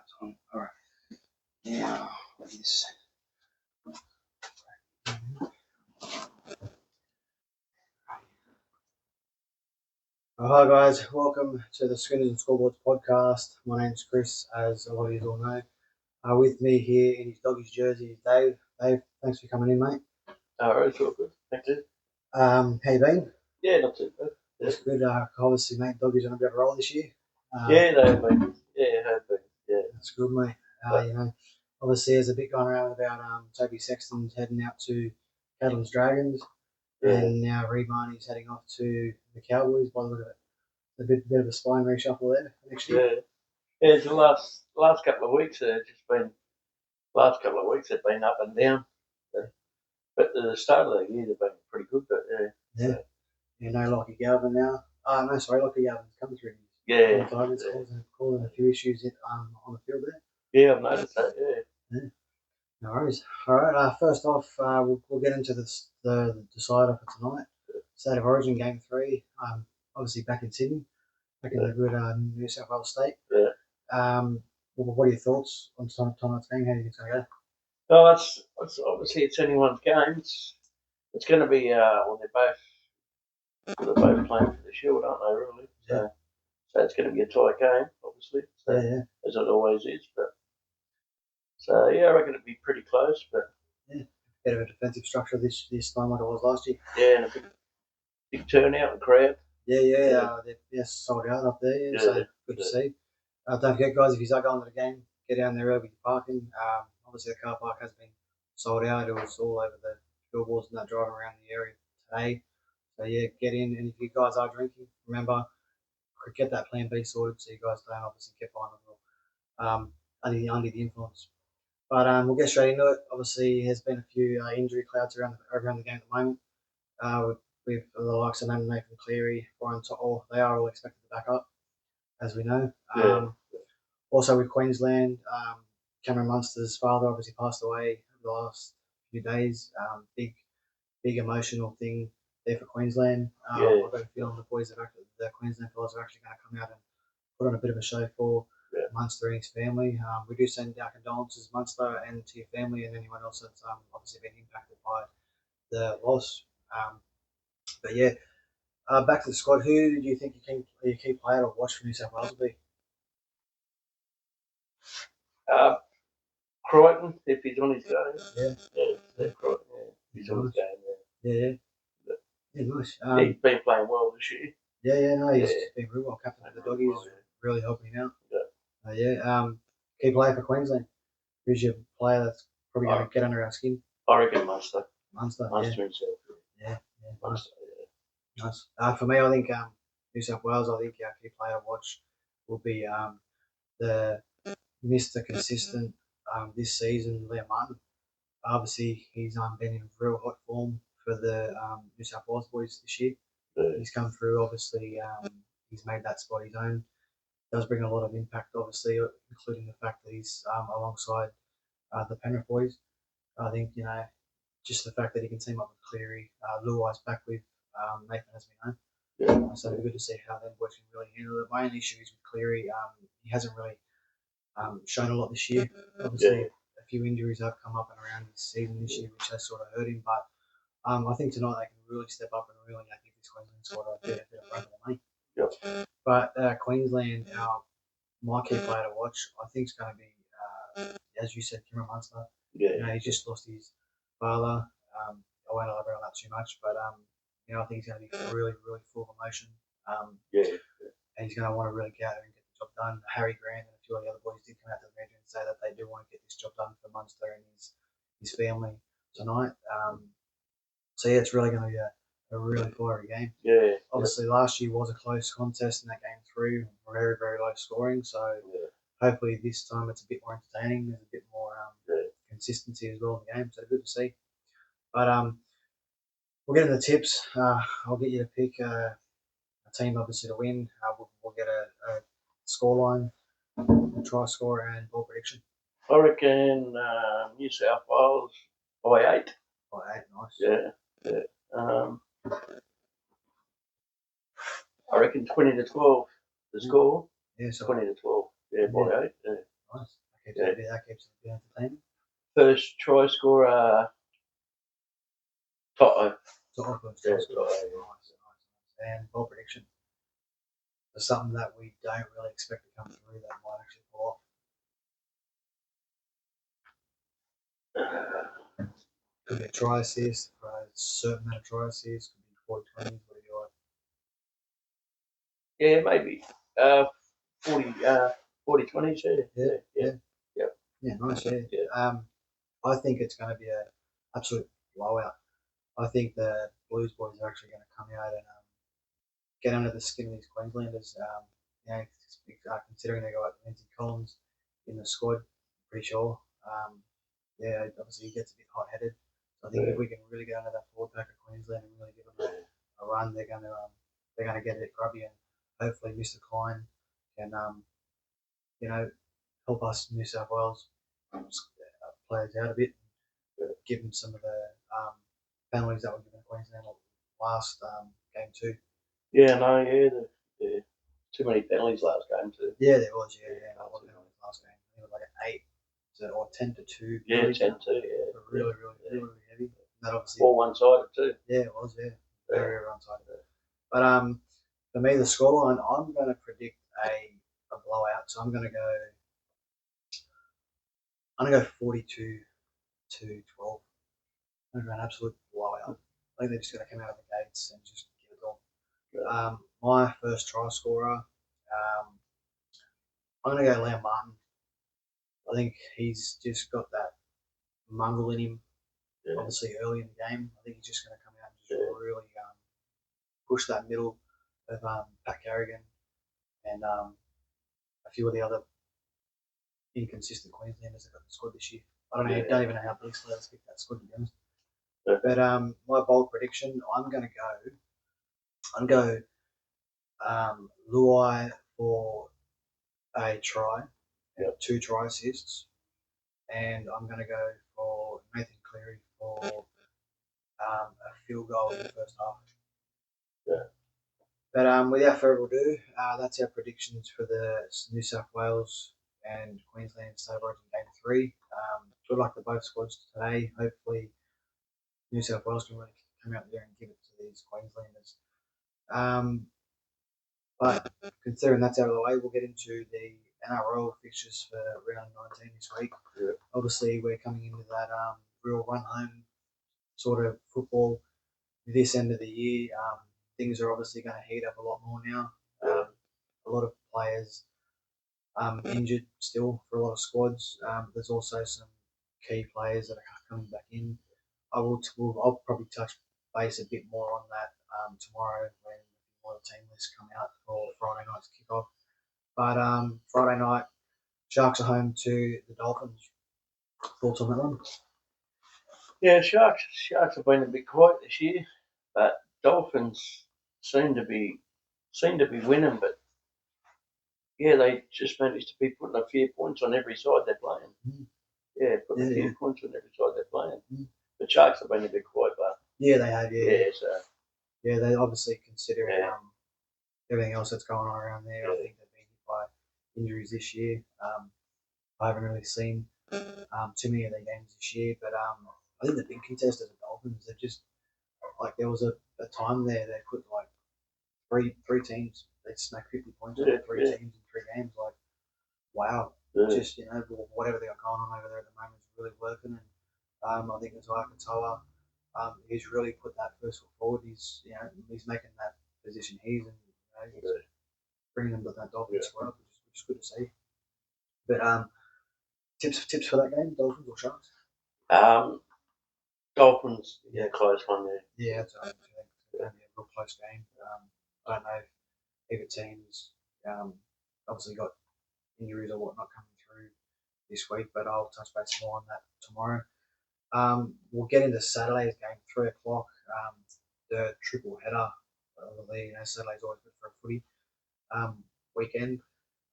time. All right. Now, this. Hi guys, welcome to the Schooners and Scoreboards podcast. My name's Chris, as a lot of you all know. With me here in his doggies jersey is Dave. Dave, thanks for coming in, mate. It's all good. Thank you. How you been? Yeah, not too bad. That's good. Obviously, mate, doggies on a bit of a roll this year. Yeah, they have been. Yeah, have been. Yeah. That's good, mate. Obviously, there's a bit going around about Toby Sexton's heading out to Catalan's Dragons, and now Reed heading off to the Cowboys. By the look of it, a bit of a spine reshuffle there next year. Yeah. The last couple of weeks they've been up and down. But the start of the year they've been pretty good. But No Lockie Galvin now. No, sorry, Lockie Galvin's coming through. Tigers causing a few issues on the field there. Yeah, I've noticed that. Yeah. No worries. All right. First off, we'll get into the decider for tonight. State of Origin Game 3. Obviously back in Sydney, back in the good New South Wales state. Yeah. What are your thoughts on tonight's game? How do you think it's going to go? Well, it's obviously it's anyone's game. It's going to be they're both playing for the Shield, aren't they? Really. So it's going to be a tight game, obviously. As it always is. So I reckon it'd be pretty close. But bit of a defensive structure this time like it was last year. Yeah, and a big turnout and crowd. They're sold out up there. So good to see. Don't forget, guys, if you are going to the game, get down there early with your parking. Obviously, the car park has been sold out. It was all over the billboards and that driving around the area today. So get in. And if you guys are drinking, remember, get that Plan B sorted so you guys don't obviously get behind under the influence. But we'll get straight into it. Obviously, there's been a few injury clouds around the game at the moment. With the likes of Nathan Cleary, Brian To'o, they are all expected to back up, as we know. Also with Queensland, Cameron Munster's father obviously passed away the last few days. Big emotional thing there for Queensland. I've got a feeling the Queensland fellas are actually going to come out and put on a bit of a show for Munster and his family. We do send our condolences, Munster, and to your family and anyone else that's obviously been impacted by the loss. Back to the squad. Who do you think your key player to watch for New South Wales will be? Crichton, if he's on his game. Crichton, he's on his game. Nice. He's been playing well this year. He's been really well. Captain of the doggies, really helping him out. Key player for Queensland. Who's your player that's probably going to get under our skin? I reckon Munster. Munster himself. Munster. Nice. For me, I think New South Wales. I think our key player to watch will be the Mr. Consistent this season, Liam Martin. Obviously, he's been in real hot form for the New South Wales boys this year. He's come through. Obviously, he's made that spot his own. Does bring a lot of impact, obviously, including the fact that he's alongside the Penrith boys. I think just the fact that he can team up with Cleary, Luai's back with Nathan, as we know. So it'll be good to see how them boys can really handle it. My only issue is with Cleary. He hasn't really shown a lot this year. Obviously, a few injuries have come up and around his season this year, which has sort of hurt him. But I think tonight they can really step up and really give this Queensland squad a bit of run for the money. But Queensland, my key player to watch, I think is going to be, as you said, Cameron Munster. He just lost his father. I won't elaborate on that too much, but I think he's going to be really, really full of emotion. And he's going to want to really get out there and get the job done. Harry Grant and a few of the other boys did come out to the media and say that they do want to get this job done for Munster and his family tonight. It's really going to be a really fiery game. Obviously, last year was a close contest in that game through, very, very low scoring. So hopefully this time it's a bit more entertaining. There's a bit more consistency as well in the game. So good to see. But we'll get into the tips. I'll get you to pick a team, obviously, to win. We'll get a scoreline, try score, and ball prediction. I reckon New South Wales by 8. By 8, nice. I reckon 20-12 the score. So 20-12. By 8. Nice. first try scorer, Toto. Toto. Yeah, Nice, Toto. nice. And ball prediction. For something that we don't really expect to come through that might actually pull off. Could be a try assist for a certain amount of try assists. Could be 40 20s. What do you like? Yeah, maybe 40, 40 20s. Yeah, nice. I think it's going to be an absolute blowout. I think the Blues boys are actually going to come out and get under the skin of these Queenslanders. Considering they got Lindsay Collins in the squad, pretty sure. Obviously he gets a bit hot-headed. So I think if we can really get under that forward pack of Queensland and really give them a run, they're going to get it grubby, and hopefully Mr. Klein can help us New South Wales players out a bit, give them some of the penalties that were given to Queensland last game too. Too many penalties last game too. Yeah, there was. A lot of penalties last game. I think it was like an 8 or 10-2. Yeah, 10-2. Yeah, really heavy. That obviously all one-sided too. Yeah, it was. Yeah, very one-sided. But for me, the scoreline, I'm going to predict a blowout. So I'm going to go. 42-12. I'm going to go an absolute blowout. I think they're just going to come out of the gates and just give it all. My first try scorer, I'm going to go Liam Martin. I think he's just got that mongrel in him. Yeah. Obviously, early in the game, I think he's just going to come out and just really push that middle of Pat Carrigan and a few of the other inconsistent Queenslanders that got the squad this year. I don't even know how these players picked that squad, to be honest. Yeah. But my bold prediction, I'm going to go Luai for a try, 2 try assists, and I'm going to go for Nathan Cleary for a field goal in the first half. Yeah. But without further ado, that's our predictions for the New South Wales and Queensland State of Origin Game 3. Good luck to both squads today. Hopefully, New South Wales can really come out there and give it to these Queenslanders. But considering that's out of the way, we'll get into the NRL fixtures for round 19 this week. Yeah. Obviously, we're coming into that real run home sort of football this end of the year. Things are obviously going to heat up a lot more now. A lot of players injured still for a lot of squads. There's also some key players that are coming back in. I'll probably touch base a bit more on that tomorrow when more of the team lists come out for Friday night's kickoff. But Friday night, Sharks are home to the Dolphins. Thoughts on that one? Yeah, Sharks have been a bit quiet this year, but Dolphins seem to be winning. But yeah, they just managed to be putting a few points on every side they're playing. Mm. Yeah, putting a few points on every side they're playing. Mm. The Sharks have been a bit quiet, but yeah, they have. Yeah, they obviously considering everything else that's going on around there. I think they've been hit by injuries this year. I haven't really seen too many of their games this year, but I think the big contest are the Dolphins. They're just there was a time there they put three teams. They smacked 50 points on three teams in 3 games. Wow. Just whatever they got going on over there at the moment is really working. And I think Isaiah Katoa, he's really put that first foot forward. He's making that position he's bringing them to that Dolphins squad, which is good to see. But tips for that game, Dolphins or Sharks? Dolphins, close one there. Yeah, it's going to be a real close game. I don't know if either team's obviously got injuries or whatnot coming through this week, but I'll touch base more on that tomorrow. We'll get into Saturday's game, 3 o'clock. The triple header. Saturday's always good for a footy weekend.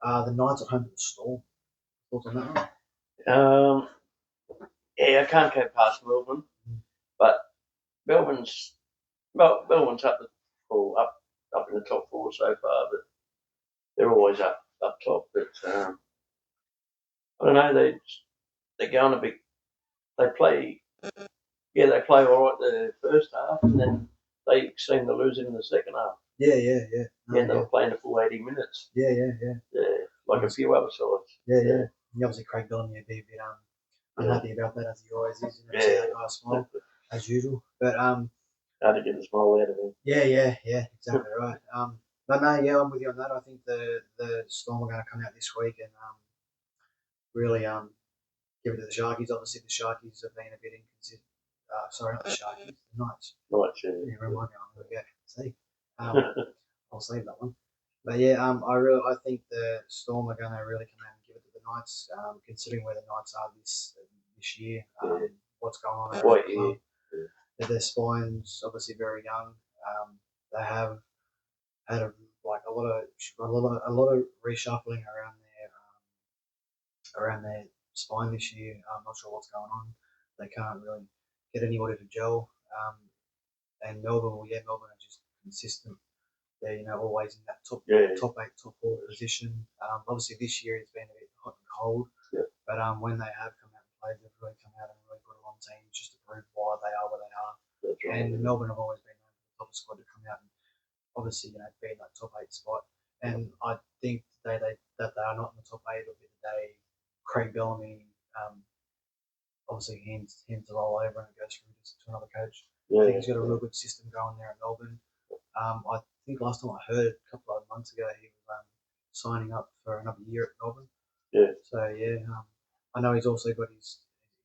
The Knights at home to the Storm. Thoughts on that one? I can't go past Melbourne, but Melbourne's up in the top 4 so far, but they're always up top. But I don't know, they're going a bit they play. Yeah, they play all right the first half, and then they seem to lose in the second half. Yeah. No, yeah, they were playing the full 80 minutes. Yeah, like a few other sides. Yeah. Obviously, Craig Bellamy would be a bit unhappy about that, as he always is. You never see that guy smile, as usual. But hard to get the smile out of him. Yeah, exactly right. But no, yeah, I'm with you on that. I think the Storm are going to come out this week and really give it to the Sharkies. Obviously, the Sharkies have been a bit inconsistent. Sorry, not the Sharkies, the Knights. Knights, yeah. Remind me, I'm going to go see. I'll save that one. But yeah, I think the Storm are going to really come out and give it to the Knights. Considering where the Knights are this year, what's going on around the club. Their spine's obviously very young. They have had a lot of reshuffling around their spine this year. I'm not sure what's going on. They can't really get anybody to gel. And Melbourne are just consistent. They're always in that top 8, top 4 position. Obviously this year it's been a bit hot and cold. But when they have come out and played, they've really come out and really put it on teams just to prove why they are where they are. And Melbourne have always been the top squad to come out and obviously be in that top 8 spot. And I think that they are not in the top 8 will be the day Craig Bellamy obviously hands the role over and goes through to another coach. I think he's got a real good system going there at Melbourne. I think last time I heard a couple of months ago he was signing up for another year at Melbourne. So I know he's also got his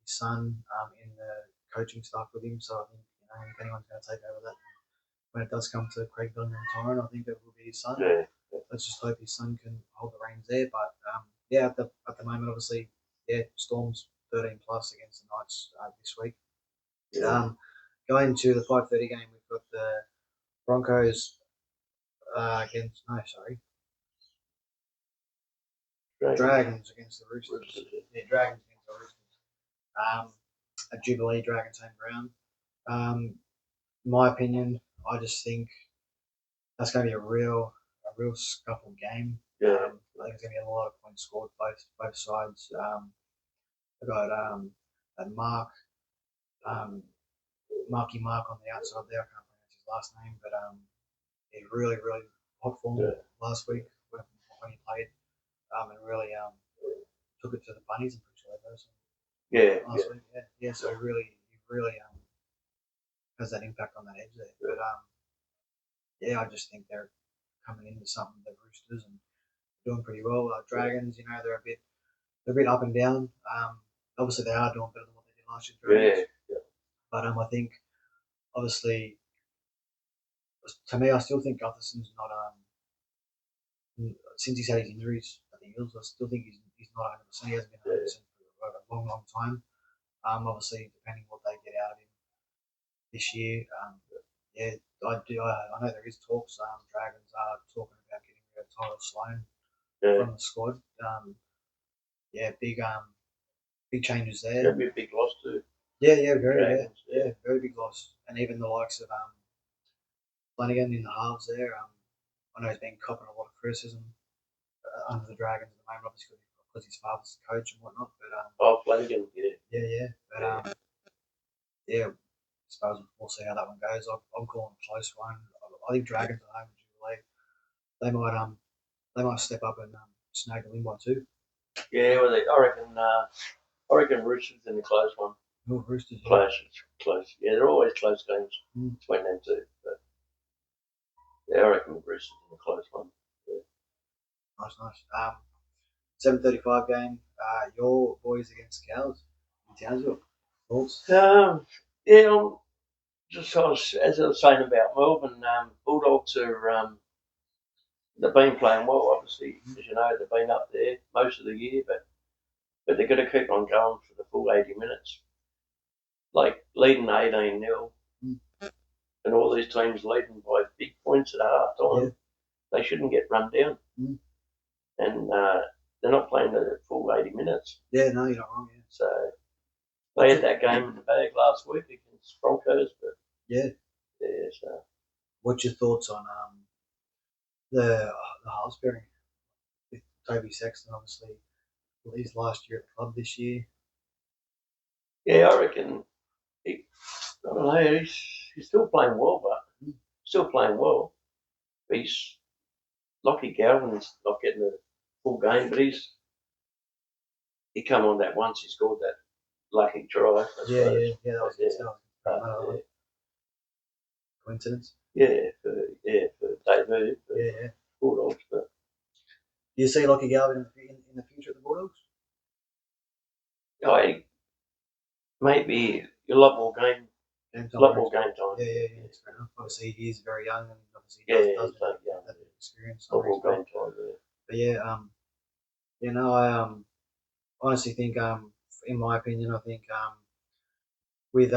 son in the coaching staff with him. So I think if anyone's going to take over that when it does come to Craig Bellamy retiring, I think it will be his son. Let's just hope his son can hold the reins there. But at the moment, obviously, Storm's 13 plus against the Knights this week. Going to the 5:30 game, we've got the Broncos against Dragons against the Roosters. Dragons against the Roosters. At Jubilee Dragons home ground. In my opinion, I just think that's going to be a real scuffle game. I think there's going to be a lot of points scored both sides. I've got Marky Mark on the outside there. I can't pronounce his last name, but he really hot form last week when he played, and really took it to the bunnies. I'm pretty sure that person. Last week, So he really has that impact on that edge there. But I just think they're coming into something, the Roosters, and doing pretty well. Dragons, they're a bit up and down. Obviously they are doing better than what they did last year. But I think obviously to me I still think Gutherson's not since he's had his injuries at the Eels, I still think he's not 100%. He hasn't been 100% for a long time. Obviously depending what they get out of him this year. I know there is talks. Dragons are talking about getting rid of Tyler Sloan from the squad. Big changes there. That'd be a big loss too. Very big loss. And even the likes of Flanagan in the halves there. I know he's been copping a lot of criticism under the Dragons at the moment, obviously because his father's coach and whatnot. But Flanagan, But I suppose we'll see how that one goes. I'm calling it a close one. I think Dragons at home in Jubilee, they might step up and snag the win by 2. I reckon Roosters in the close one. Roosters. Close. Yeah, they're always close games between them two. But I reckon Roosters in the close one. Nice. 7:35 game. Your boys against Cows in Townsville. Thoughts? Just as I was saying about Melbourne, Bulldogs are they've been playing well. Obviously, as you know, they've been up there most of the year, but they're going to keep on going for the full 80 minutes. Like leading 18-0, and all these teams leading by big points at half time, they shouldn't get run down. And they're not playing the full 80 minutes. Yeah, no, you're not wrong. Yeah. So they had that game in the bag last week against Broncos, but so what's your thoughts on the halves pairing with Toby Sexton? Obviously, his last year at the club this year. Yeah, I reckon. I don't know. He's still playing well, but still playing well. He's Lockie Galvin's not getting a full game, but he come on that once. He scored that lucky try. Yeah. That was Yeah. another coincidence. For debut for Yeah. Bulldogs, but Do you see Lockie Galvin in the future of the Bulldogs? I maybe a lot more game, Game a lot time. more game time. Yeah. That's fair enough. Obviously, he is very young, and obviously does He's like have that experience. a lot more Well. game time. But yeah, I honestly think in my opinion, I think with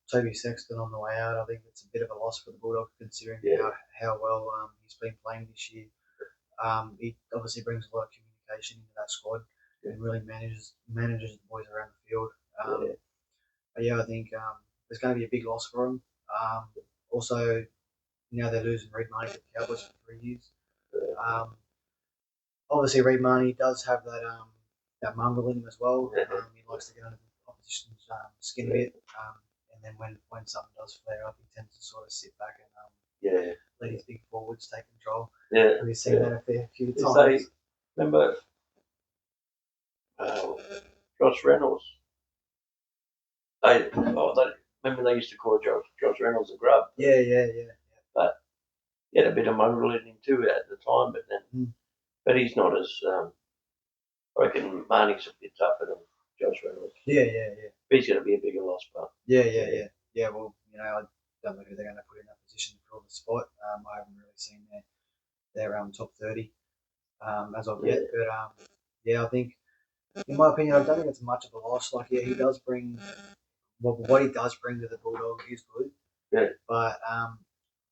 Toby Sexton on the way out, I think it's a bit of a loss for the Bulldogs considering how well he's been playing this year. He obviously brings a lot of communication into that squad and really manages the boys around the field. But yeah, I think there's going to be a big loss for him. Also, now they're losing Reed Marnie to the Cowboys for 3 years. Obviously, Reed Marnie does have that mongrel in him as well. He likes to get under the opposition's skin a bit. And then when something does flare up, he tends to sort of sit back and let his big forwards take control. We've seen that a few times. Remember Josh Reynolds? Remember they used to call Josh Reynolds a grub. Yeah. But he had a bit of mongrel in him too at the time, but he's not as. I reckon Marnie's a bit tougher than Josh Reynolds. Yeah. He's going to be a bigger loss, but Yeah. Well, I don't know who they're going to put in that position for the spot. I haven't really seen their top 30 as of yet, but I think, in my opinion, I don't think it's much of a loss. Like, he does bring what he does bring to the Bulldogs is good. Yeah. But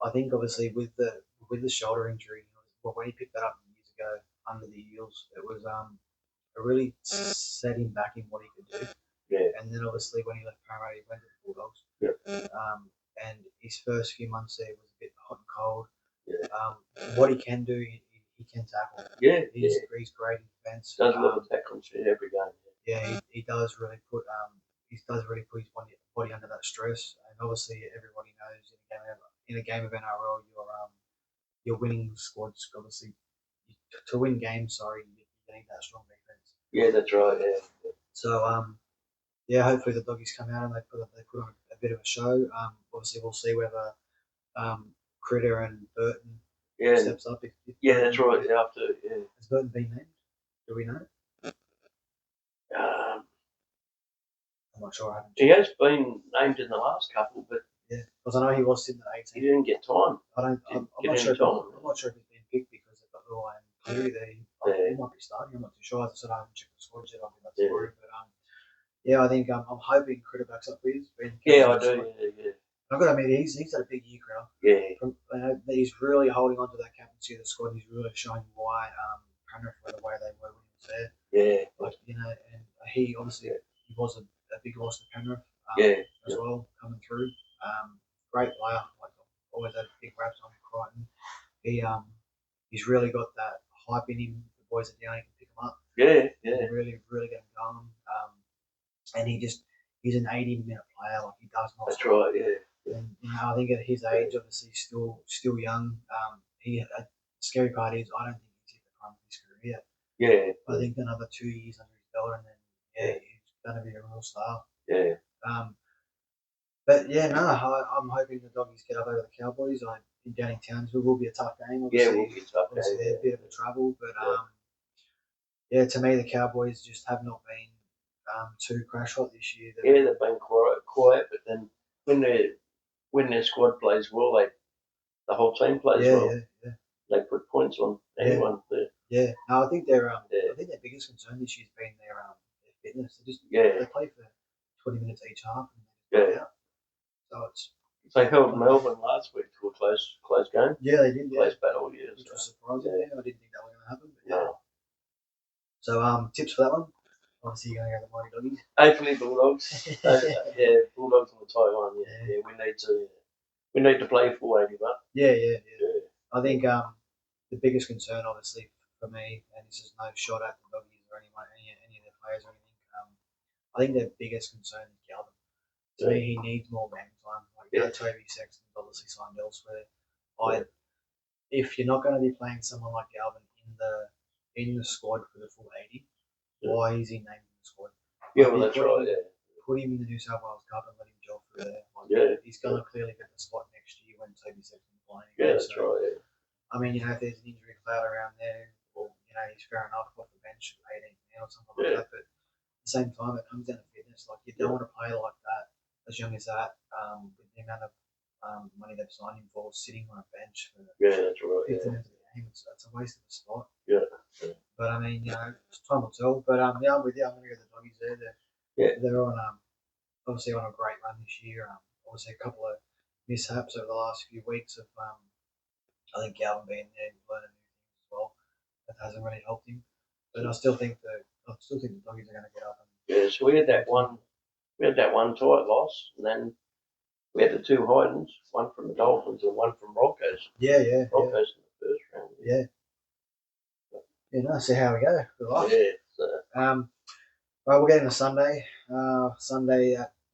I think obviously with the shoulder injury, when he picked that up years ago under the Eels, it was it really set him back in what he could do. Yeah. And then obviously when he left Parramatta, he went to the Bulldogs. And his first few months there was a bit hot and cold. What he can do, he can tackle. He's great in defence. Does a lot of tackles every game. Yeah, he does really put his body under that stress. And obviously everybody knows in a game of NRL, your winning squads obviously to win games. Sorry, you need that strong defence. Yeah, that's right. Yeah. So hopefully the doggies come out and they put on a bit of a show. Obviously we'll see whether Critter and Burton steps up. That's right. Has Burton been named? Do we know? I'm not sure. He has been named in the last couple, but because I know he was sitting at 18. He didn't get time. I'm not sure. I'm not sure if he's been picked because they've got Lil and Cleary there. He might be starting. I'm not too sure. As I said, I haven't checked the squad yet. I'll get that story. But I think I'm hoping Critter backs up for his. I do. I've got to admit, he's had a big year, Critter. He's really holding on to that captaincy of the squad. He's really showing why Penrith were the way they were when he was there. And he obviously he was a big loss to Penrith as well coming through. Great player. Always had big raps on Crichton. He's really got that hype in him. The boys are down, he can pick him up. Really, really get him going. And he's an 80-minute player. Like, he does not. That's right. And I think at his age, obviously still young. The scary part is I don't think he's hit the prime of his career yet. I think another 2 years under his belt, and then he's going to be a real star. But I'm hoping the doggies get up over the Cowboys. Down in Townsville will be a tough game. Obviously, it will be a tough game. They're a bit of a travel, but to me the Cowboys just have not been too crash hot this year. They've been quiet, but then when their squad plays well, the whole team plays well. They put points on anyone. No, I think their biggest concern this year has been their fitness. They play for 20 minutes each half and they just out. So they held Melbourne last week to a close game. Yeah, they did. Close battle, which was surprising. I didn't think that was going to happen. But no. So tips for that one. Obviously, you're going to go the Mighty Doggies. Hopefully Bulldogs. Bulldogs on the Taiwan. We need to play 480, but I think the biggest concern, obviously, for me, and this is no shot at the Doggies or any of their players or anything. I think their biggest concern is Galvin. To me, he needs more game time. Like Toby Sexton's obviously signed elsewhere. If you're not going to be playing someone like Galvin in the squad for the full 80, why is he named in the squad? Yeah, well, that's right. Put him in the New South Wales Cup and let him jog through there. He's going to clearly get the spot next year when Toby Sexton's playing. Yeah, that's right. I mean, if there's an injury cloud around there, well, he's fair enough off the bench, 18 or something like that. But at the same time, it comes down to fitness. Like, you don't want to play like that, as young as that, with the amount of money they've signed him for, sitting on a bench for that's right. 15 minutes of the game. It's a waste of a spot. Yeah. But I mean, time will tell. But I'm with you. I'm going to go the doggies there. They're on obviously on a great run this year. Obviously a couple of mishaps over the last few weeks of I think Galvin being there and learning new things as well. That hasn't really helped him. But I still think the doggies are going to get up. So we had that one tight loss, and then we had the two hidings, one from the Dolphins and one from Broncos. Broncos in the first round. See how we go. Good luck. Right, we'll get into Sunday.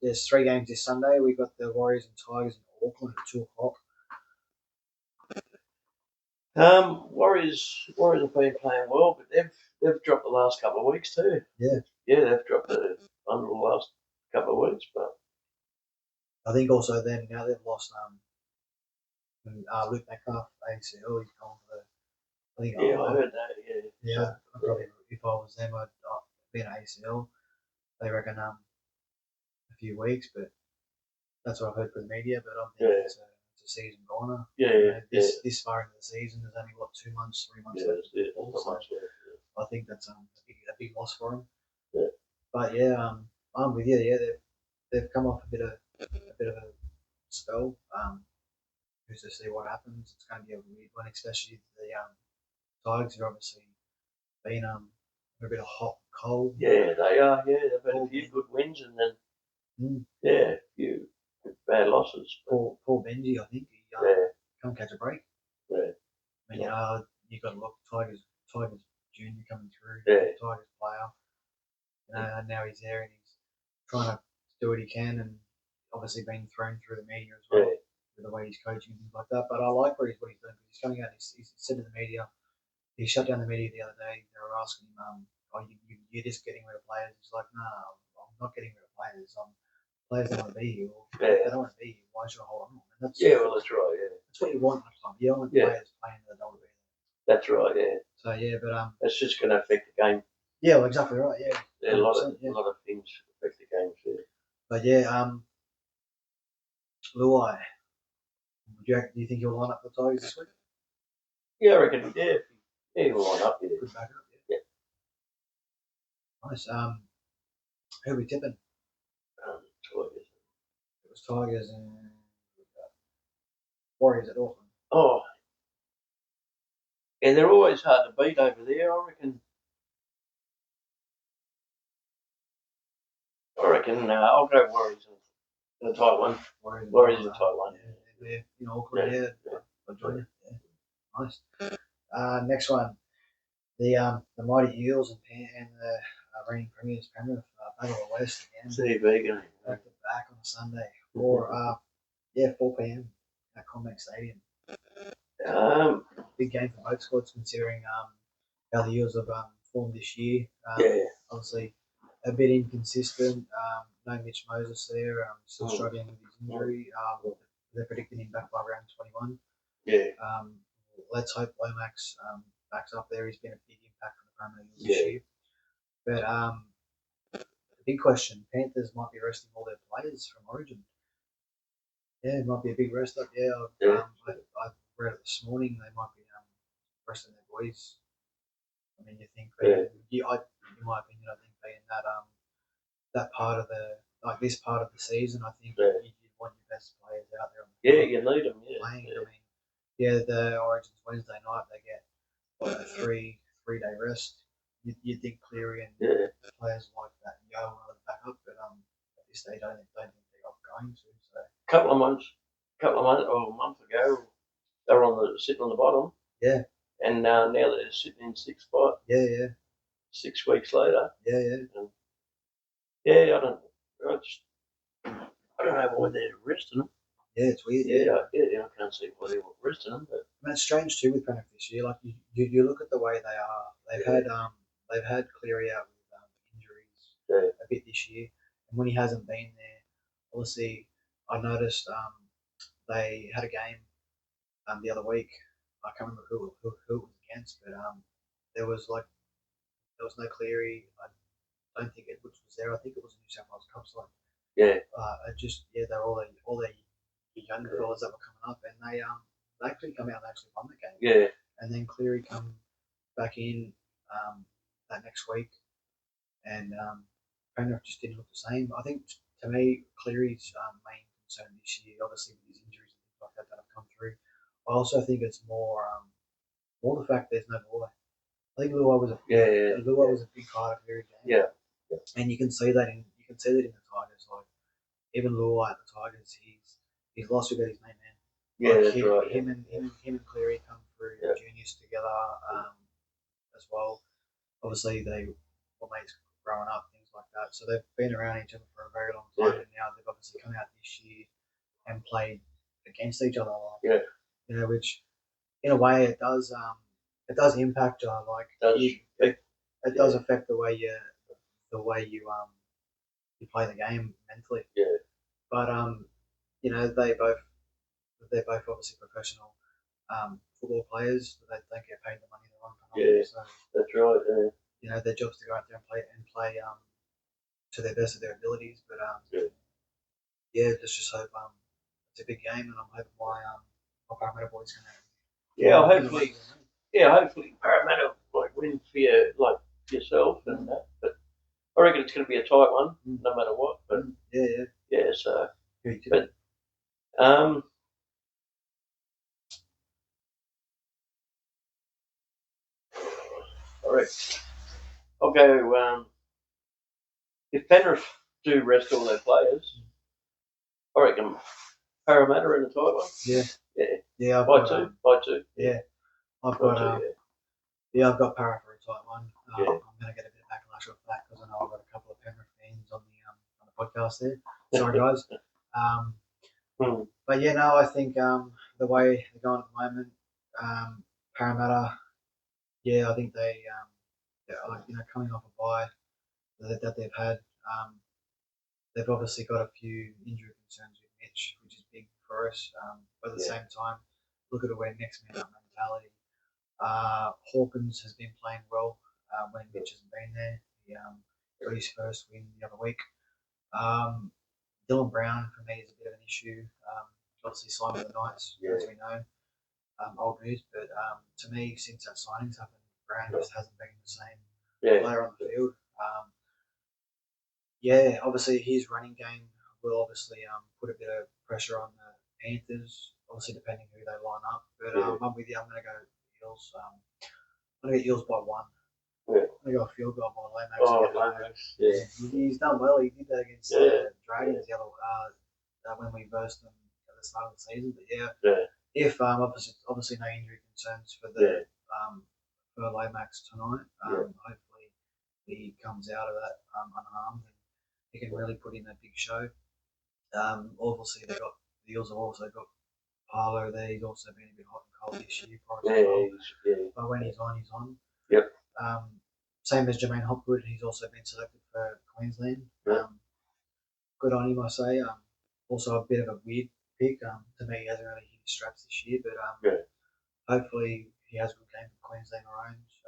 There's 3 games this Sunday. We've got the Warriors and Tigers in Auckland at 2 o'clock. Warriors have been playing well, but they've dropped the last couple of weeks too. They've dropped the under the last couple of weeks, but I think also then now they've lost Luke Metcalf ACL. He's gone for I heard that. Probably if I was them, I'd be an ACL. They reckon a few weeks, but that's what I've heard from the media. But I'm thinking it's a season goner. This far into the season, there's only 2 months, 3 months left. I think that's a big loss for them. But I'm with you. They've come off a bit of a spell. Just to see what happens. It's going to be a weird one, especially the Tigers are obviously been a bit of hot and cold. Yeah, they are. Yeah, they've had a few good wins and then a few bad losses. Poor Benji, I think he can't catch a break. I mean, you got to look Tigers junior coming through. Tigers player. And now he's there and he's trying to do what he can, and obviously being thrown through the media as well with the way he's coaching and things like that. But I like what he's doing because he's coming out. He's said to the media. He shut down the media the other day. They were asking him, you're just getting rid of players. He's like, no, I'm not getting rid of players. Players don't want to be here. If they don't want to be here, why should I hold on? And that's right. That's what you want next time. You don't want players playing that don't want to be there. That's right. So but that's just going to affect the game. Yeah, well, exactly right. A lot of things affect the game too. But Luai, do you think he'll line up for the Tigers this week? Yeah, I reckon. He'll line up. Good backup. Nice. Who are we tipping? Tigers. It was Tigers and Warriors at Auckland. Oh, and they're always hard to beat over there. I reckon. I'll go Warriors in the tight one. Warriors in the tight one. In Auckland. I'll join you. Nice. Next one, the mighty Eels and the reigning premiers Penrith Battle of the West again. Back to back on a Sunday. 4 p.m. at CommBank Stadium. Big game for both squads considering how the Eels have formed this year. Obviously a bit inconsistent. No Mitch Moses there. Still struggling with his injury. They're predicting him back by round 21. Let's hope Lomax backs up there. He's been a big impact for the Parramatta Eels this year. But the big question: Panthers might be resting all their players from Origin. It might be a big rest up. I read it this morning. They might be resting their boys. I mean, you think? In my opinion, I think being that part of this part of the season, I think you want your best players out there. You need them. Playing. I mean, the Origin's Wednesday night. They get a 3-day rest. You'd think Cleary and players like that Yo are back up, but at this stage, I don't think they're going to. So a couple of months or a month ago, they were sitting on the bottom. And now they're sitting in 6th spot. 6 weeks later. I why they're resting them. Yeah, it's weird. I can't see why they're resting them, but And it's strange too with Penrith this year. Like you look at the way they are. They've had Cleary out with injuries a bit this year, and when he hasn't been there, obviously I noticed they had a game the other week. I can't remember who it was against, but there was no Cleary. I don't think Edwards was there. I think it was a New South Wales Cup side. They're all the younger fellas that were coming up, and they actually come out and actually won the game. Yeah. And then Cleary come back in that next week, and Penrith just didn't look the same. I think to me, Cleary's main concern this year, obviously with his injuries and things like that have come through. I also think it's more the fact there's no Luai. I think Luai was a big part of Cleary's game. Yeah. And you can see that in the Tigers. Like even Luai at the Tigers, he's lost without his main man. Yeah, Like that's right. Him and Cleary come through juniors together as well. Obviously, they were mates growing up, things like that. So they've been around each other for a very long time, and now they've obviously come out this year and played against each other. Like, which in a way it does impact it does affect the way you play the game mentally. Yeah. But they're both obviously professional football players. They don't get paid the money they're on for nothing. Yeah, so that's right. Their job's to go out there and play to their best of their abilities. But let's just hope it's a big game, and I'm hoping my Parramatta boys can. Hopefully Parramatta win for yourself and that. But I reckon it's going to be a tight one, no matter what. But So, but all right. I'll go. If Penrith do rest all their players, I reckon Parramatta in a tight one. Yeah. By two. Yeah, I've got Para for a tight one. I'm going to get a bit of backlash off that because I know I've got a couple of Penrith fans on the podcast there. Sorry, guys. But I think the way they're going at the moment, Parramatta, I think coming off a bye that they've had, they've obviously got a few injury concerns with Mitch, which is big for us. But at the same time, look at where next man up mentality. Hawkins has been playing well when Mitch hasn't been there. He got his first win the other week. Dylan Brown for me is a bit of an issue. Obviously signed with the Knights, as we know. Old news, but to me, since that signing's happened, Brown just hasn't been the same player on the field. Obviously his running game will obviously put a bit of pressure on the Panthers, obviously depending who they line up. But I'm with you. I'm going to go Eels. I'm going to get Eels by one. I'm going to go a field goal by Lomax. He's done well. He did that against the Dragons the other when we versed them at the start of the season. But if obviously no injury concerns for for Lomax tonight. Hopefully he comes out of that unharmed and he can really put in a big show. Obviously the Eels have also got Parlo there. He's also been a bit hot and cold this year for us as well. But when he's on, he's on. Same as Jermaine Hopwood, he's also been selected for Queensland. Good on him, I say. Also a bit of a weird pick. To me, he hasn't really hit his straps this year, but hopefully he has a good game for Queensland Orange.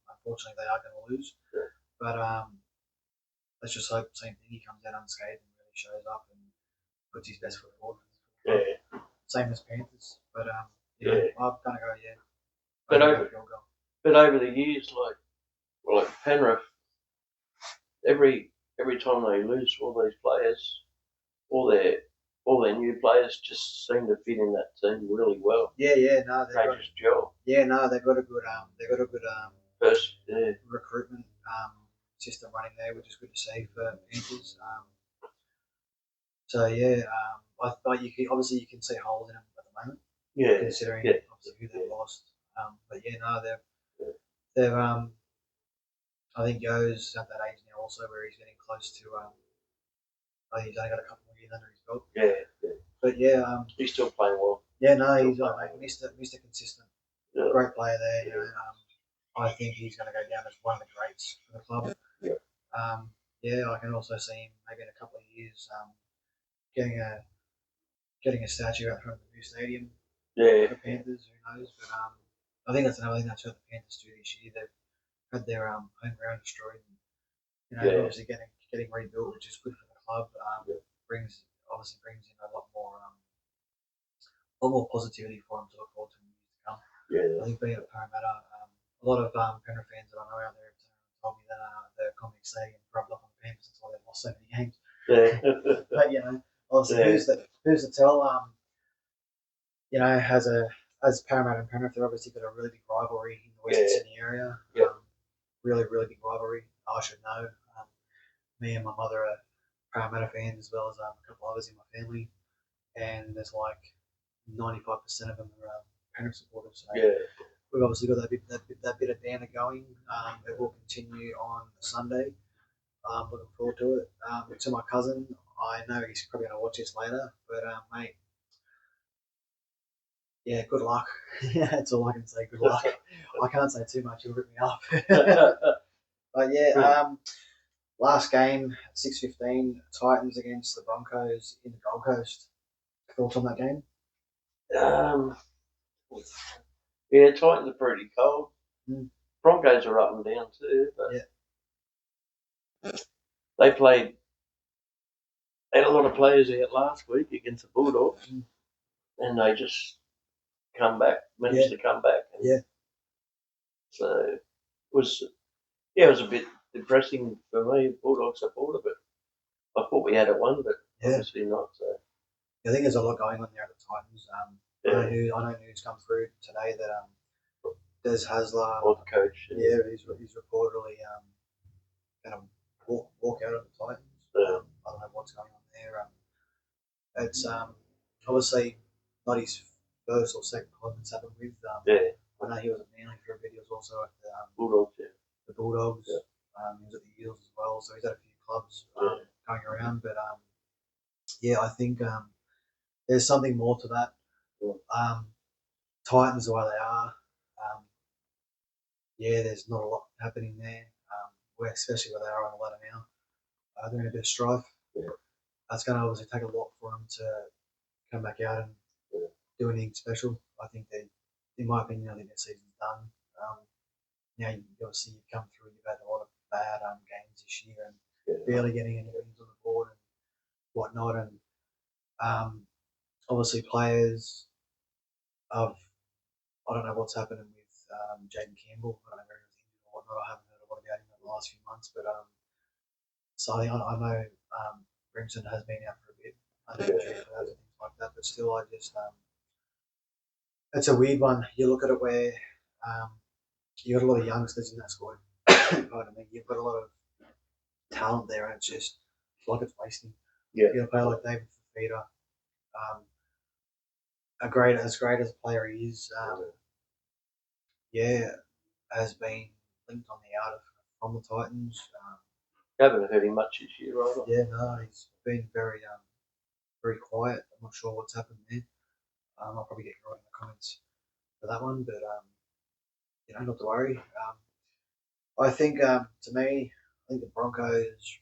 Unfortunately, they are going to lose. But let's just hope the same thing. He comes out unscathed and really shows up and puts his best foot forward. Same as Panthers, but I'm gonna go But over the years, like Penrith, every time they lose all these players, all their new players just seem to fit in that team really well. They just gel. They've got a good recruitment system running there, which is good to see for Panthers. You can see holes in them at the moment. Considering obviously who they've lost. They've I think Yo's at that age now also where he's getting close to I think he's only got a couple more years under his belt. Yeah. But yeah, He's still playing well. yeah, no, he's Mr. Consistent. Yeah. Great player there. You know, I think he's going to go down as one of the greats for the club. Yeah. Yeah, I can also see him maybe in a couple of years getting a statue out front of the new stadium. Yeah. For the Panthers, who knows? But I think that's another thing that's hurt the Panthers too this year. They've had their home ground destroyed. And, you know, obviously getting rebuilt, which is good for the club. Brings in a lot more positivity for them to look forward to in the years to come. Yeah. I think being at Parramatta, a lot of Penrith fans that I know out there have told me that the Commonwealth Stadium rubbed off on the Panthers. That's why they've lost so many games. Yeah. But you know, obviously, who's to tell? You know, as Parramatta and Penrith, they're obviously got a really big rivalry in the Western Sydney area. Really, really big rivalry. I should know. Me and my mother are Parramatta fans as well as a couple others in my family, and there's like 95% of them are Penrith supporters. So we've obviously got that bit of banter going. It will continue on Sunday. Looking forward to it. To my cousin, I know he's probably going to watch this later, but mate, yeah, good luck. That's all I can say. Good luck. I can't say too much. He'll rip me up. But yeah, last game, 6:15, Titans against the Broncos in the Gold Coast. Thoughts on that game? Yeah, Titans are pretty cold. Mm. Broncos are up and down too, but they had a lot of players out last week against the Bulldogs, and they just managed to come back. So it was a bit depressing for me, Bulldogs supporter, but I thought we had a one, but obviously not. So I think there's a lot going on there at the Titans. I know news come through today that Des Hasler, or the coach, he's reportedly going to walk out of the Titans. I don't know what's going on there. It's obviously not his first or second club that's happened with. I know he was at Manly for a bit. He was also at the Bulldogs. The Bulldogs. He was at the Eels as well. So he's had a few clubs going around. But I think there's something more to that. Titans the way they are. There's not a lot happening there. Especially where they are on the ladder now. They're in a bit of strife. That's going to obviously take a lot for them to come back out and do anything special. I think in my opinion, I think their season's done. Now obviously you've come through, you've had a lot of bad games this year and barely getting any wins on the board and whatnot. And obviously players of I don't know what's happening with Jaden Campbell. I don't know if he's injured or whatnot. I haven't heard a lot about him in the last few months, but so I know Brimson has been out for a bit under injury for that and things like that. But still, I just it's a weird one. You look at it where you've got a lot of youngsters in that squad. Pardon me. You've got a lot of talent there, and it's like it's wasting. Yeah. You know, a player like David Fafita, as great as a player he is, has been linked on the out from the Titans. Haven't heard him much this year, right? Yeah, no, he's been very quiet. I'm not sure what's happened there. I'll probably get you right in the comments for that one, but not to worry. I think to me, I think the Broncos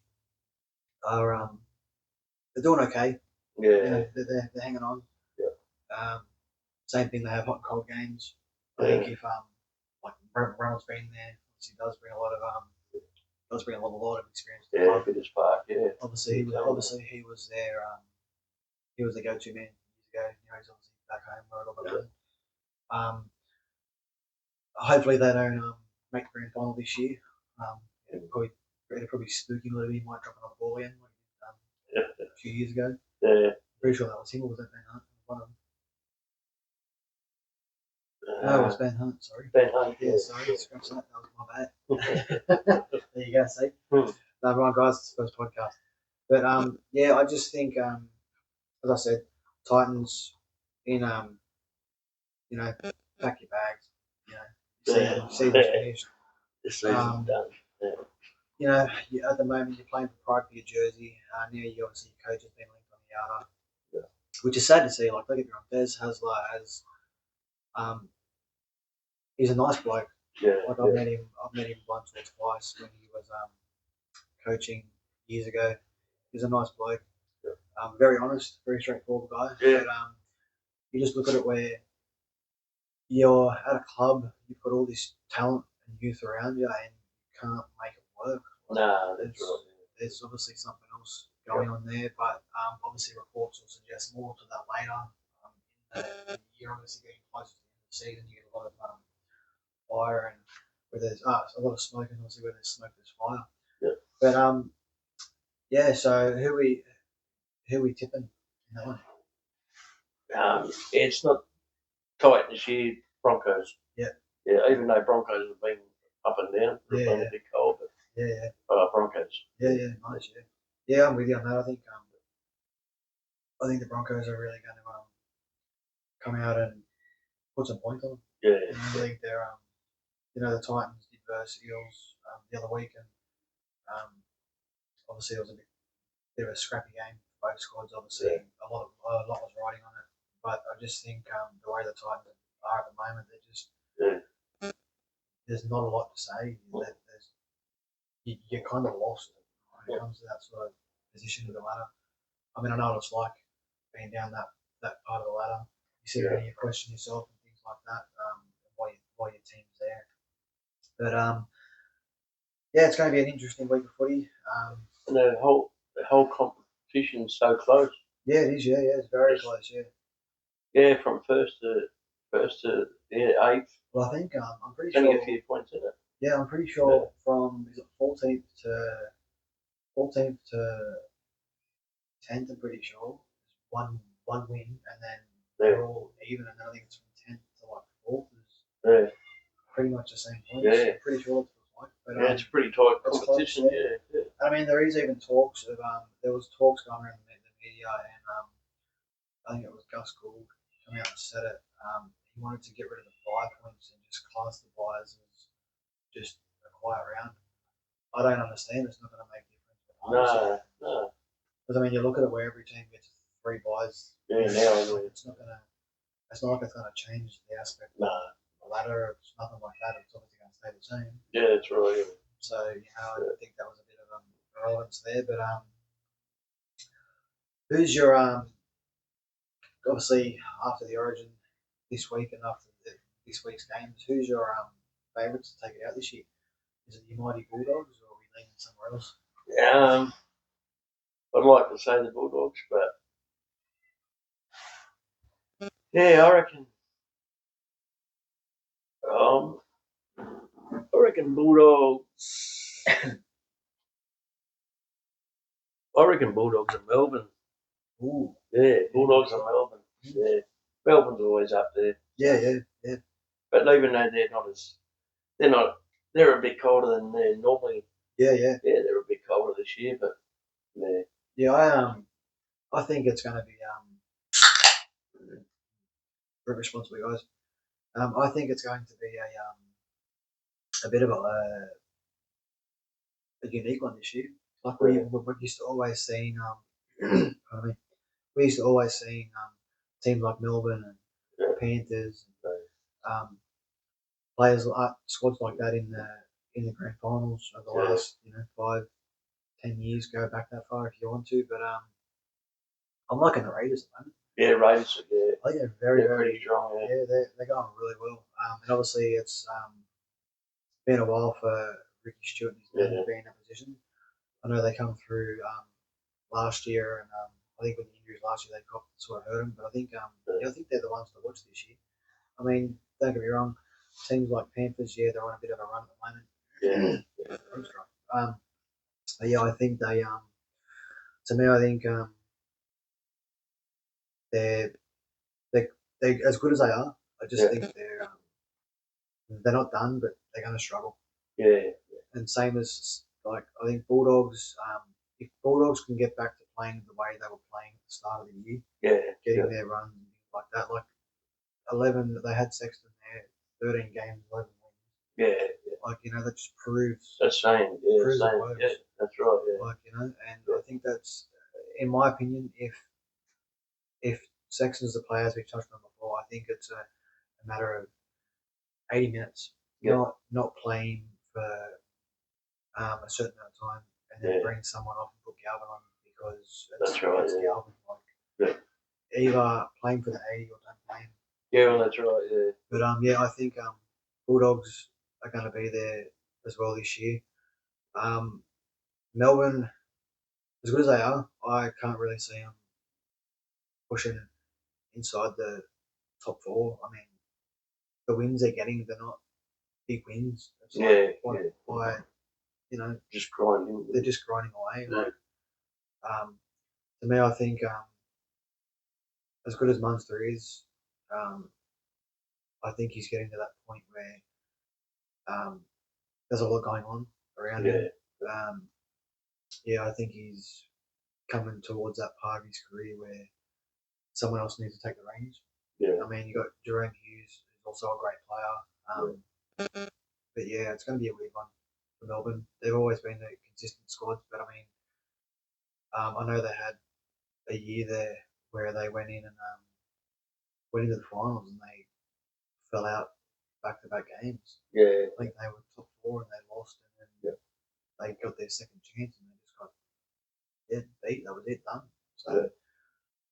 are they're doing okay. Yeah, they're hanging on. Yeah. Same thing. They have hot and cold games. I think if like Reynolds being there, obviously does bring a lot of experience. Yeah, for this park. Yeah. Obviously, he was there. He was the go-to man years ago. He's obviously back home where it all began. Hopefully they don't make the grand final this year. It'll probably spooky a little bit. He might drop another ball in like a few years ago. Yeah. Pretty sure that was him, or was that Ben Hunt? One of them. No, it was Ben Hunt. Sorry. Ben Hunt. Yeah, sorry. Scratch that. That was my bad. There you go. See. Never mind, guys. It's the first podcast. But I just think, as I said, Titans in pack your bags. Season's finished. The season's done. at the moment you're playing for pride for your jersey. Now you obviously your coach has been linked on the outer, Yeah. which is sad to see. Like, don't get me wrong, Des has he's a nice bloke. Yeah. Like, I've met him once or twice when he was coaching years ago. He's a nice bloke. Yeah. Very honest, very straightforward guy. Yeah. But you just look at it where you're at a club, you've got all this talent and youth around you, and you can't make it work. Nah, that's right. There's obviously something else going on there, but obviously reports will suggest more to that later. In the year, obviously getting closer to the end of the season, you get a lot of fire, and where there's a lot of smoke, and obviously where there's smoke, there's fire. Yeah. But yeah. So who we tipping in that one? It's not tight this year. Broncos. Yeah. Yeah. Even though Broncos have been up and down, they've been a bit cold, but Yeah. Broncos. Yeah. Nice. Yeah. Yeah, I'm with you on that. I think the Broncos are really going to come out and put some points on them. Yeah. I think they're the Titans did versus Eagles the other week, and obviously it was a bit of a scrappy game for both squads. Obviously, a lot was riding on it, but I just think the way the Titans are at the moment, they're just there's not a lot to say. You're kind of lost when it comes to that sort of position of the ladder. I mean, I know what it's like being down that part of the ladder. You sit there and you question yourself and things like that. Why your team's there, but yeah, it's going to be an interesting week of footy. And the whole competition's so close. Yeah, it is. Yeah, it's very close. Yeah. Yeah, from first to eighth. Well, I think I'm pretty Only sure. a few points in it. Yeah, I'm pretty sure from is it 14th to 10th. I'm pretty sure one win, and then they're all even, and then I think it's from 10th to like 4th is pretty much the same points. Yeah. I'm pretty sure it's like, but it's pretty tight competition. Close, yeah. I mean, there is even talks of there was talks going around the media, and I think it was Gus Gould come out and said it. He wanted to get rid of the bye points and just class the byes as just a quiet round. I don't understand. It's not going to make a difference. No. Because I mean, you look at it where every team gets 3 byes. Yeah, now it's not gonna. It's not like it's going to change the aspect. No. Of the ladder. It's nothing like that. It's obviously going to stay the same. Yeah, that's right. So I think that was a bit of irrelevance there. But who's your obviously after the Origin this week and after this week's games, who's your favourite to take it out this year? Is it the Mighty Bulldogs, or are we leaning somewhere else? I'd like to say the Bulldogs, but yeah, I reckon Bulldogs. I reckon Bulldogs and Melbourne. Ooh. Yeah, Bulldogs and Melbourne. Yeah, Melbourne's always up there. Yeah. But even though they're a bit colder than they're normally. Yeah. Yeah, they're a bit colder this year, but yeah. Yeah, I think it's going to be very responsible, guys. I think it's going to be a bit of a unique one this year. Like we used to always seeing pardon me, we used to always seeing teams like Melbourne and Panthers, players squads like that in the grand finals of the last 5-10 years. Go back that far if you want to, but I'm liking the Raiders at the moment. Yeah, Raiders. Yeah, I think they're very pretty strong. Yeah, they're going really well. And obviously it's been a while for Ricky Stewart and his men to be in that position. I know they come through last year, and I think with the injuries last year they got sort of hurt them. But I think I think they're the ones to watch this year. I mean, don't get me wrong, teams like Panthers, they're on a bit of a run at the moment. Yeah. But yeah, I think they to me, I think they're as good as they are. I just think they're not done, but they're going to struggle. Yeah. And same as like I think Bulldogs. If Bulldogs can get back to playing the way they were playing at the start of the year, getting their runs and things like that, like 11, they had Sexton there, 13 games, 11 wins. Yeah. Like, you know, that just proves That's saying, yeah, proves it saying, works. yeah, that's right, yeah. Like, you know, and I think that's, in my opinion, if Sexton's the player, as we touched on before, I think it's a matter of 80 minutes, not playing for a certain amount of time, and then bring someone off and put Galvin on because That's right, it's Galvin. Yeah. Either playing for the 80 or don't play him. Yeah, well, that's right, yeah. But yeah, I think Bulldogs are going to be there as well this year. Melbourne, as good as they are, I can't really see them pushing inside the top four. I mean, the wins they're getting, they're not big wins. It's like by you know, just grinding. They're just grinding away. Yeah. Like, to me, I think as good as Munster is, I think he's getting to that point where there's a lot going on around him. I think he's coming towards that part of his career where someone else needs to take the reins. I mean, you got Jerome Hughes, who's also a great player. But yeah, it's going to be a weird one for Melbourne. They've always been a consistent squad, but I mean, I know they had a year there where they went in and went into the finals and they fell out back-to-back games. I think they were top four and they lost, and then they got their second chance and they just got beat. That was it, done. So,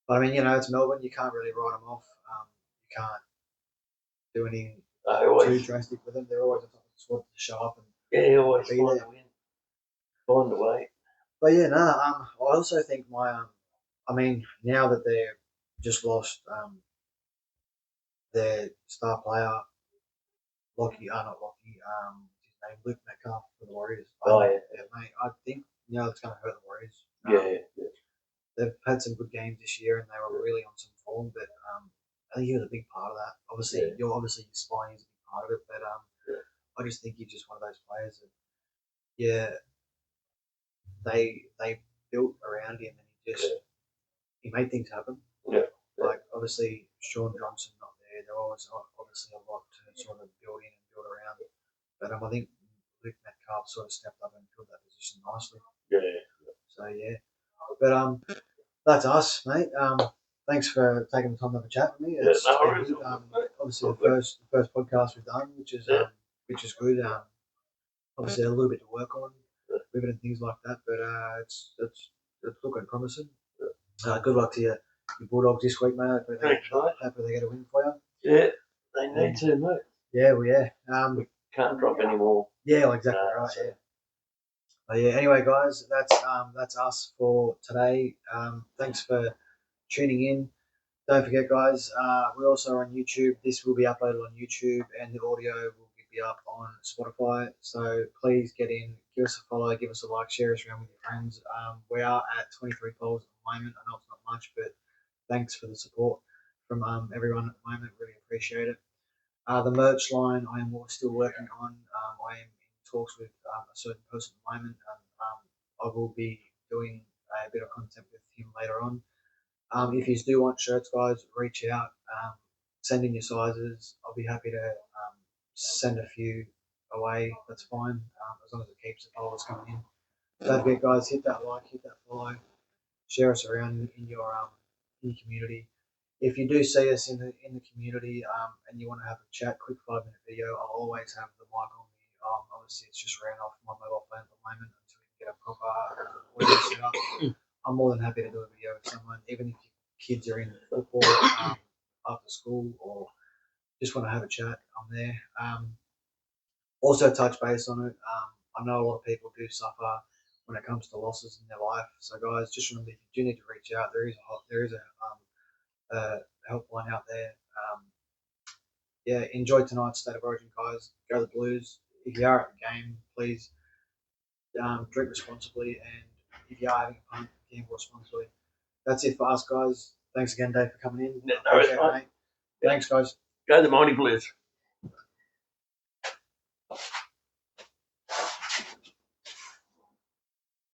but I mean, you know, it's Melbourne. You can't really write them off. You can't do anything too drastic with them. They're always a squad to show up and always be find there. Find a way. But yeah, no. I also think I mean, now that they've just lost their star player, not Lockie, his name, Luke Metcalf for the Warriors. Mate, I think it's going to hurt the Warriors. They've had some good games this year and they were really on some form, but I think he was a big part of that. Obviously, your spine is a big part of it, but I just think he's just one of those players that, they built around him and he made things happen. Like, obviously, Sean Johnson not there. There was obviously a lot to sort of build in and build around. But I think Luke Metcalf sort of stepped up and filled that position nicely. So yeah, but that's us, mate. Thanks for taking the time to have a chat with me. It's been good. Obviously the first podcast we've done, which is good. Obviously a little bit to work on with it and things like that, but it's looking promising. Good luck to your Bulldogs this week, mate. Hopefully they get a win for you. Yeah, they need to, mate. Yeah, we can't drop any more. Yeah, well, exactly right. Yeah. But yeah. Anyway, guys, that's us for today. Thanks for tuning in. Don't forget, guys, we're also on YouTube. This will be uploaded on YouTube, and the audio will be up on Spotify. So please get in, give us a follow, give us a like, share us around with your friends. We are at 23 followers at the moment. I know it's not much, but thanks for the support from everyone at the moment. Really appreciate it. The merch line I am still working on. I am in talks with a certain person at the moment, and I will be doing a bit of content with him later on. If you do want shirts, guys, reach out. Send in your sizes. I'll be happy to send a few away. That's fine, as long as it keeps the followers coming in. Don't forget, guys, hit that like, hit that follow, share us around in your community. If you do see us in the community and you want to have a chat, quick 5-minute video, I'll always have the mic on me. Obviously, it's just ran off my mobile phone at the moment until we can get a proper audio set up. I'm more than happy to do a video with someone, even if your kids are in football after school or just want to have a chat. I'm there. Also, touch base on it. I know a lot of people do suffer when it comes to losses in their life. So, guys, just remember, if you do need to reach out, there is a helpline out there. Enjoy tonight's State of Origin, guys. Go the Blues. If you are at the game, please drink responsibly, and if you are having a punt, gamble responsibly. That's it for us, guys. Thanks again, Dave, for coming in. Appreciate it, mate. Thanks, guys. Go the Mighty Blues.